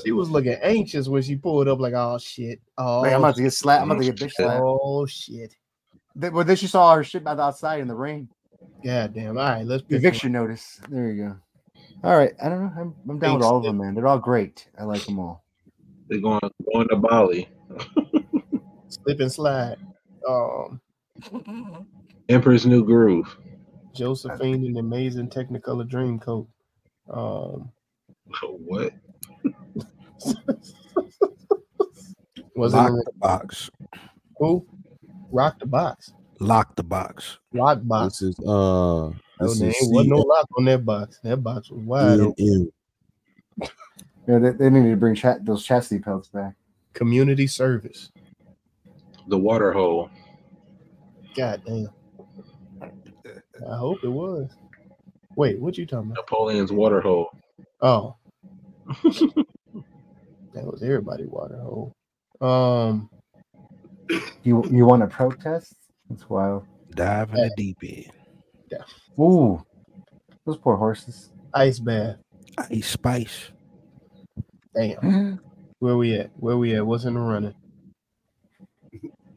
She was looking anxious when she pulled up, like, "Oh shit! Oh, like, I'm about to get slapped. I'm about to get bitch slapped. Oh shit!" Well, then she saw her shit outside in the rain. God damn! All right, let's eviction notice. There you go. All right, I don't know. I'm down with all of them, man. They're all great. I like them all. They're going to Bali. Slip and slide. Emperor's New Groove. Josephine in the Amazing Technicolor Dreamcoat. What? Was Lock it the box? Who? Rock the box. Lock the box. Lock box. This is there wasn't no lock on that box. That box was wide open. Yeah, they need to bring those chastity belts back. Community service. The water hole. God damn. I hope it was. Wait, what you talking about? Napoleon's water hole. Oh. That was everybody's water hole. You want to protest? That's wild. Dive in the deep end. Ooh, those poor horses. Ice bath. Ice spice. Damn. Where we at? What's in the running?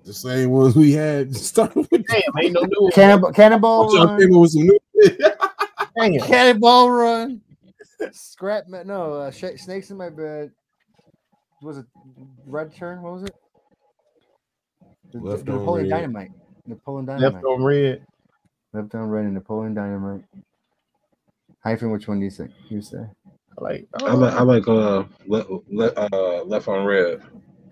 The same ones we had starting with. Damn, ain't no new one. Cannonball Run. With some new Damn. Cannonball Run. Scrap no Snakes in My Bed. Was it Red Turn? What was it? Napoleon Dynamite. Napoleon Dynamite. Left on Red. Left on Red and Napoleon Dynamite. Hyphen, which one do you say? I like Left on Red.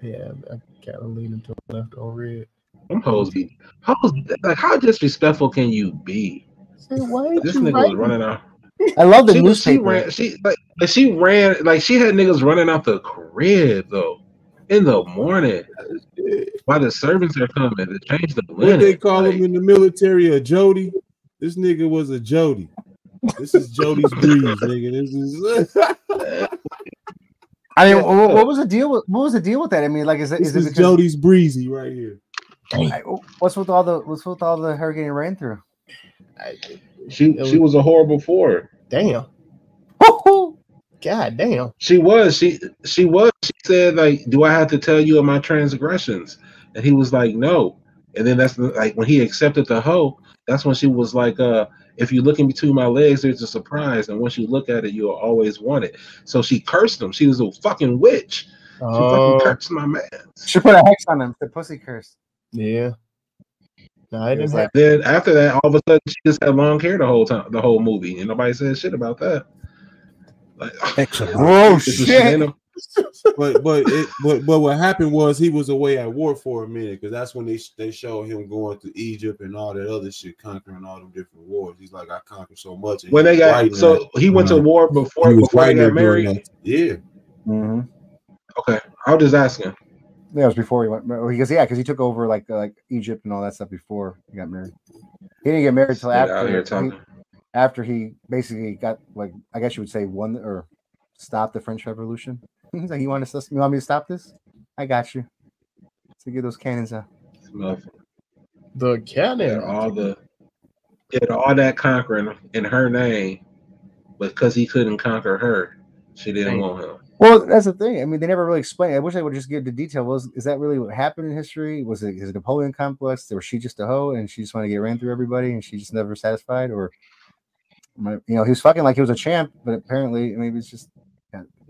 Yeah, I kind of leaning to Left on Red. Them hoes be how disrespectful can you be? This nigga was running out. I love the newspaper. She ran she had niggas running out the crib though in the morning while the servants are coming to change the linen. What they call him in the military, a Jody. This nigga was a Jody. This is Jody's breeze, nigga. This is. I mean, what was the deal with that? I mean, like, is it Jody's breezy right here? What's with all the hurricane ran through? She was a horrible forward. Damn. God damn. She was. She said, like, do I have to tell you of my transgressions? And he was like, no. And then that's like when he accepted the hoe, that's when she was like, if you look in between my legs, there's a surprise. And once you look at it, you'll always want it. So she cursed him. She was a fucking witch. She fucking cursed my man. She put a hex on him. The pussy curse. Yeah. No, I didn't have. Then after that, all of a sudden, she just had long hair the whole movie, and nobody said shit about that. Like, excellent. Oh shit! But what happened was he was away at war for a minute because that's when they showed him going to Egypt and all that other shit, conquering all them different wars. He's like, I conquered so much. When they got he went to war before they got married. Yeah. Mm-hmm. Okay, I was just asking. Yeah, it was before he went because he took over like Egypt and all that stuff before he got married. He didn't get married until after he basically got, like, I guess you would say, won or stopped the French Revolution. He's like, you want me to stop this? I got you. So get those cannons out. The cannon. All that conquering in her name, but because he couldn't conquer her, she didn't want him. Well, that's the thing. I mean, they never really explained. I wish they would just give the detail. Is that really what happened in history? Was it his Napoleon complex? Or was she just a hoe and she just wanted to get ran through everybody and she just never satisfied? Or, he was fucking like he was a champ, but apparently maybe it's just.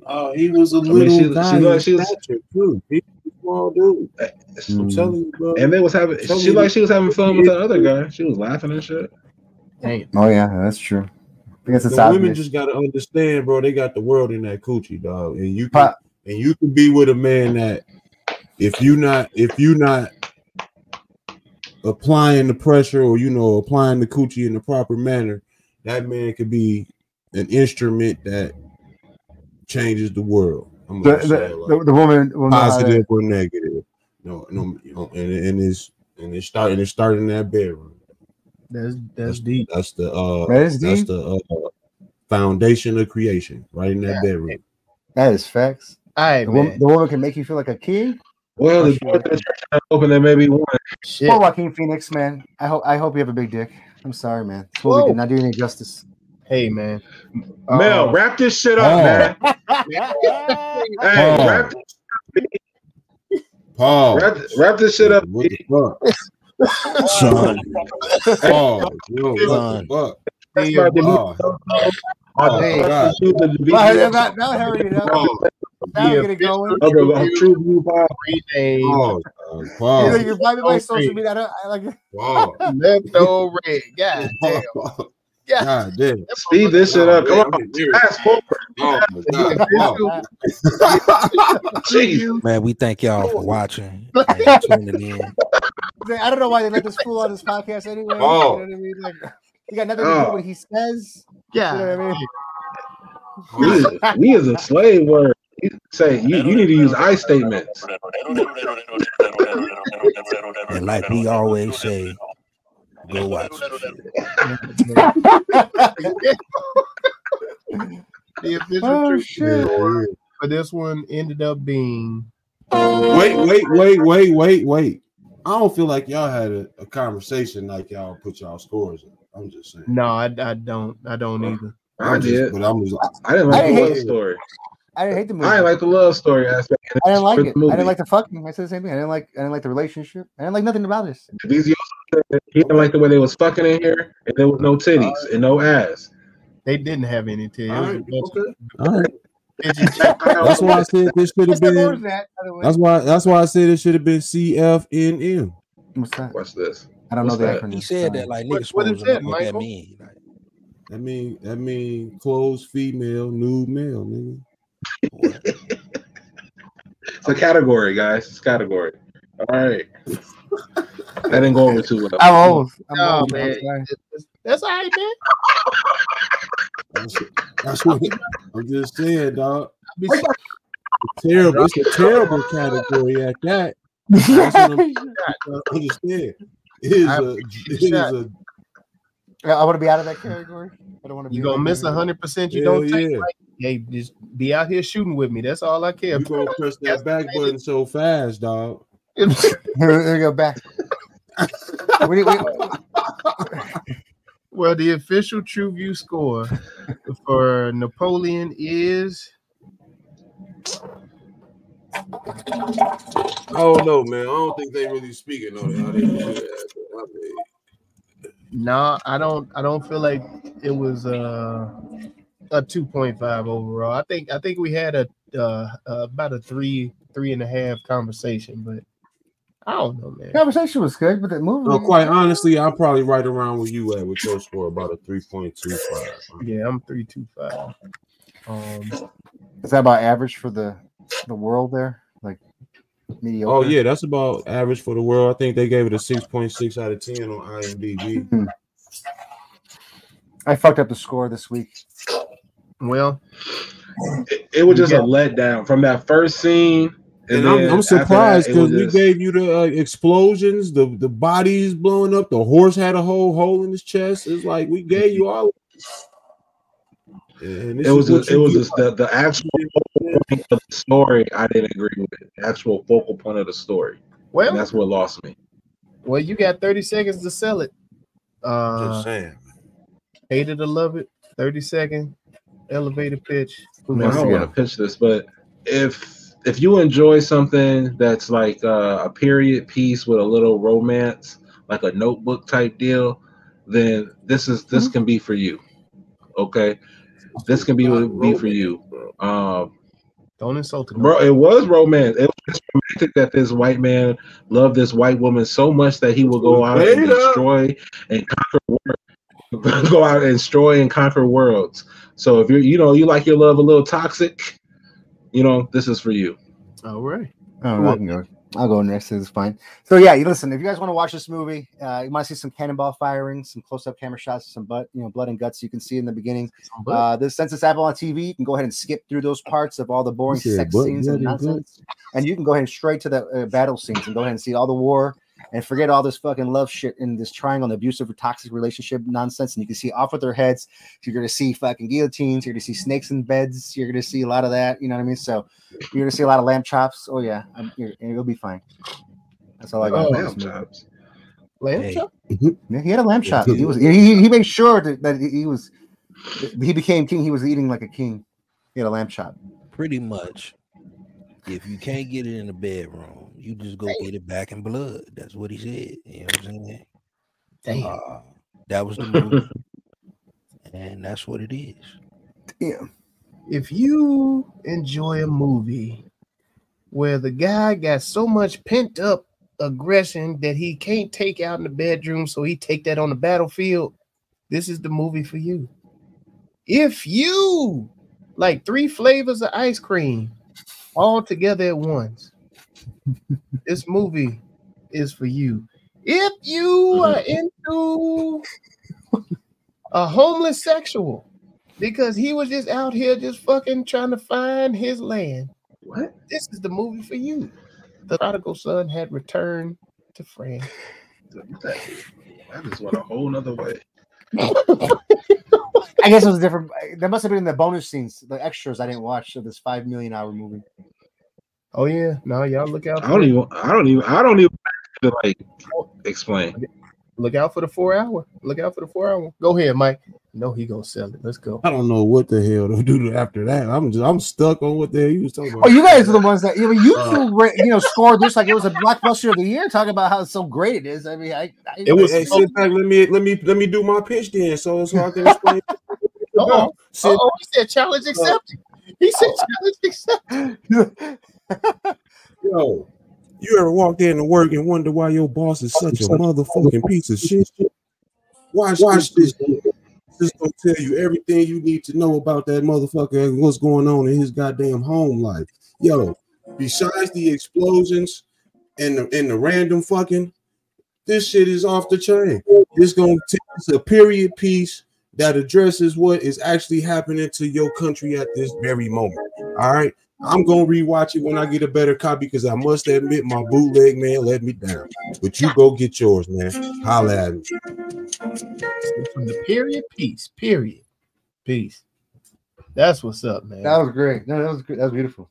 Oh, he was a little guy. She was too. He was a small dude. I'm telling you, bro. And they was having. She was having fun with the other guy. She was laughing and shit. Dang. Oh yeah, that's true. The women just gotta understand, bro. They got the world in that coochie, dog, and you can be with a man that if you not applying the pressure or applying the coochie in the proper manner, that man could be an instrument that changes the world. The woman will positive or negative, and it's starting in that bedroom. That's deep. That's the foundation of creation, right in that bedroom. That is facts. The woman can make you feel like a king. Well, the door to the church is open. There may be one. Shit. Poor Joaquin Phoenix, man. I hope you have a big dick. I'm sorry, man. This movie did not do any justice. Hey, man. Mel, wrap this shit up, man. Hey, wrap this. Paul, wrap this shit up. What the fuck? Son. Oh, Now get it going. TruVue You're vibing my social media. I like it. Wow. Left on Red. God damn. Yeah. God damn. Speed this shit up. Come on. Fast forward. Oh my God. Jeez. Man, we thank y'all for watching and tuning in. I don't know why they let this fool on this podcast anyway. Oh. You know what I mean? Like, you got nothing to do with what he says. Yeah. You know what I mean? We is a slave word. You say you need to use I statements. And like we always say, go watch. The official shit. But this one ended up being. Wait. I don't feel like y'all had a conversation like y'all put y'all scores in. I'm just saying. No, I don't either. I did. But I'm just, I didn't like the love story. I didn't hate the movie. I didn't like the love story aspect. I didn't like it. I didn't like the fucking. I said the same thing. I didn't like the relationship. I didn't like nothing about this. He didn't like the way they was fucking in here, and there was no titties and no ass. They didn't have any titties. All right. That's why I said this should have been. That's why I said it should have been CFNM. What's that? What's this? I don't know the acronym. He said that like niggas. What is that, what that Michael? mean? Like, That mean closed female, nude male, nigga. It's a category, guys. It's a category. All right. I didn't go over too well. I'm old. No, man. That's all right, man. That's what I'm just saying, dog. It's a terrible category at that. That's what I'm understand. It is a I want to be out of that category. I don't want to be. You gonna miss 100%. You don't take right. Hey, just be out here shooting with me. That's all I care about. You gonna press that back button so fast, dog. Here we go back. Well, the official TruVue score for Napoleon is. Oh no, man! I don't think they really speaking on it. How they do that. No, I don't feel like it was a 2.5 overall. I think we had about a 3.5 conversation, but I don't know, man. Conversation was good, but the movie. No, quite honestly, I'm probably right around where you at with your score, about a 3.25. Yeah, I'm 3.25. Is that about average for the world there? Like mediocre? Oh yeah, that's about average for the world. I think they gave it a 6.6 out of 10 on IMDb. I fucked up the score this week. Well, it was just a letdown from that first scene. And I'm surprised because we gave you the explosions, the bodies blowing up, the horse had a whole hole in his chest. It's like we gave you all. And it was the actual point of the story I didn't agree with. The actual focal point of the story. Well, and that's what lost me. Well, you got 30 seconds to sell it. Just saying. Hate it or love it. 30-second elevator pitch. I don't want to pitch this, but if you enjoy something that's like a period piece with a little romance, like a Notebook type deal, then this can be for you. Okay, this can be for you. Don't insult him, bro. It was romance. It was romantic that this white man loved this white woman so much that he will go out and destroy and conquer worlds. Go out and destroy and conquer worlds. So if you like your love a little toxic, this is for you. All right. I'll go next. It's fine. So yeah, listen. If you guys want to watch this movie, you might see some cannonball firing, some close-up camera shots, some blood and guts. You can see in the beginning. Since it's Apple on TV, you can go ahead and skip through those parts of all the boring sex scenes and nonsense, and you can go ahead straight to the battle scenes and go ahead and see all the war. And forget all this fucking love shit in this triangle and abusive or toxic relationship nonsense. And you can see off with their heads. You're going to see fucking guillotines. You're going to see snakes in beds. You're going to see a lot of that. You know what I mean? So you're going to see a lot of lamb chops. Oh, yeah. It'll be fine. That's all I got. Lamb chops. Lamb chop? Yeah, he had a lamb chop. He made sure that he became king. He was eating like a king. He had a lamb chop. Pretty much. If you can't get it in the bedroom, you just go get it back in blood. That's what he said. You know what I'm saying? Damn. That was the movie. And that's what it is. Damn. If you enjoy a movie where the guy got so much pent up aggression that he can't take out in the bedroom, so he take that on the battlefield, this is the movie for you. If you like 3 flavors of ice cream all together at once, this movie is for you. If you are into a homeless sexual because he was just out here just fucking trying to find his land, what? This is the movie for you. The prodigal son had returned to France. That just went a whole nother way. I guess it was different. That must have been in the bonus scenes, the extras I didn't watch of this 5 million hour movie. Oh yeah, no, y'all look out. I don't even to like explain. Look out for the 4 hour. Look out for the 4 hour. Go ahead, Mike. No, he gonna sell it. Let's go. I don't know what the hell to do after that. I'm stuck on what the hell you was talking about. Oh, you guys are the ones that scored this like it was a blockbuster of the year. Talking about how so great it is. I mean, it was. Hey, sit back. Let me do my pitch then, so I can explain. He said challenge accepted. He said challenge accepted. Yo, you ever walked into work and wonder why your boss is such a motherfucking piece of shit? Watch this. This gonna tell you everything you need to know about that motherfucker and what's going on in his goddamn home life. Yo, besides the explosions and the random fucking, this shit is off the chain. This gonna take us a period piece that addresses what is actually happening to your country at this very moment. All right. I'm gonna rewatch it when I get a better copy because I must admit my bootleg man let me down. But you go get yours, man. Holla at me. From the period piece. That's what's up, man. That was great. No, that was good. That was beautiful.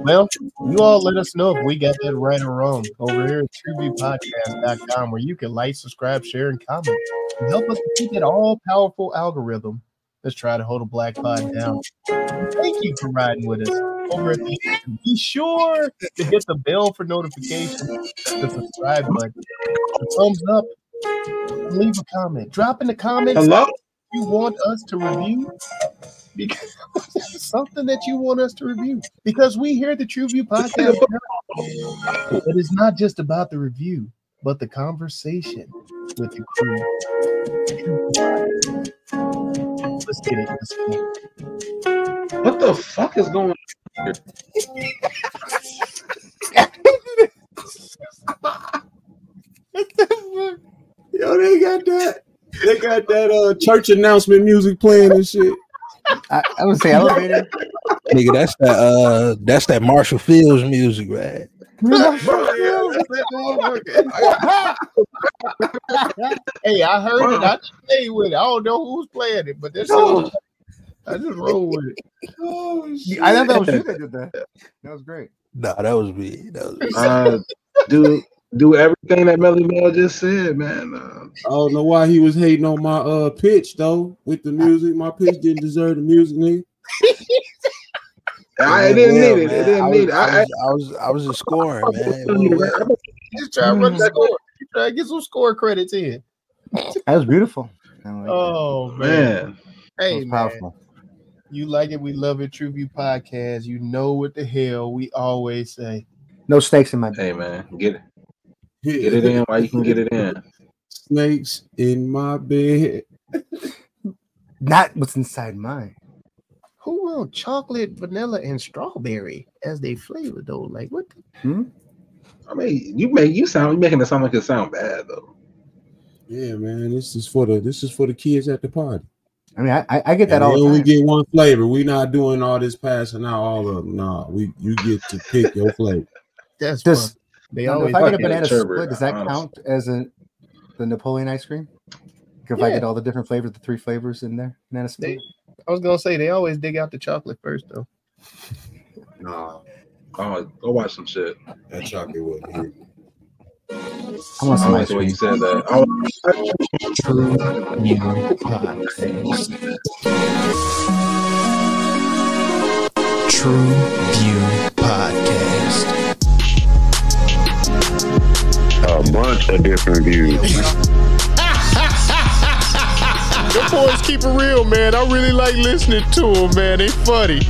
Well, you all let us know if we got that right or wrong over here at TruVuePodcast.com, where you can like, subscribe, share, and comment. And help us keep that all-powerful algorithm. Let's try to hold a black pod down. Thank you for riding with us over at the end. Be sure to hit the bell for notifications, the subscribe button, the thumbs up, and leave a comment. Drop in the comments what you want us to review, because something that you want us to review. Because we here at the TruVue Podcast, it is not just about the review, but the conversation with the crew. Let's get it. What the fuck is going on here? Yo, they got that church announcement music playing and shit. I would say elevator. Nigga, that's that Marshall Fields music, right? Hey, I heard it. I played with it. I don't know who's playing it, but this I just roll with it. I thought that was you that did that. That was great. Nah, that was me. Do everything that Melly Mel just said, man. I don't know why he was hating on my pitch though with the music. My pitch didn't deserve the music, nigga. I didn't need it. It didn't need it. I was just scoring, man. Just try to run the score. Try to get some score credits in. That was beautiful. Oh man. Hey, man. Powerful. You like it, we love it. TruVue Podcast. You know what the hell we always say. No snakes in my bed. Hey man, get it in while you can get it in. Snakes in my bed. Not what's inside mine. Who wrote chocolate, vanilla, and strawberry as they flavor though? Like what? I mean, you're making it sound like it sound bad though. Yeah, man. This is for the kids at the party. I mean, I get that all the time. We get one flavor. We not doing all this passing out all of them. Nah, you get to pick your flavor. That's if always I get a banana split, does that count as the Napoleon ice cream? If I get all the different flavors, the 3 flavors in there, banana split. I was gonna say they always dig out the chocolate first though. Nah, go watch some shit. That chocolate wasn't here. I want some ice The way cream. you said that. TruVue Podcast. A bunch of different views. The boys keep it real, man. I really like listening to them, man. They funny.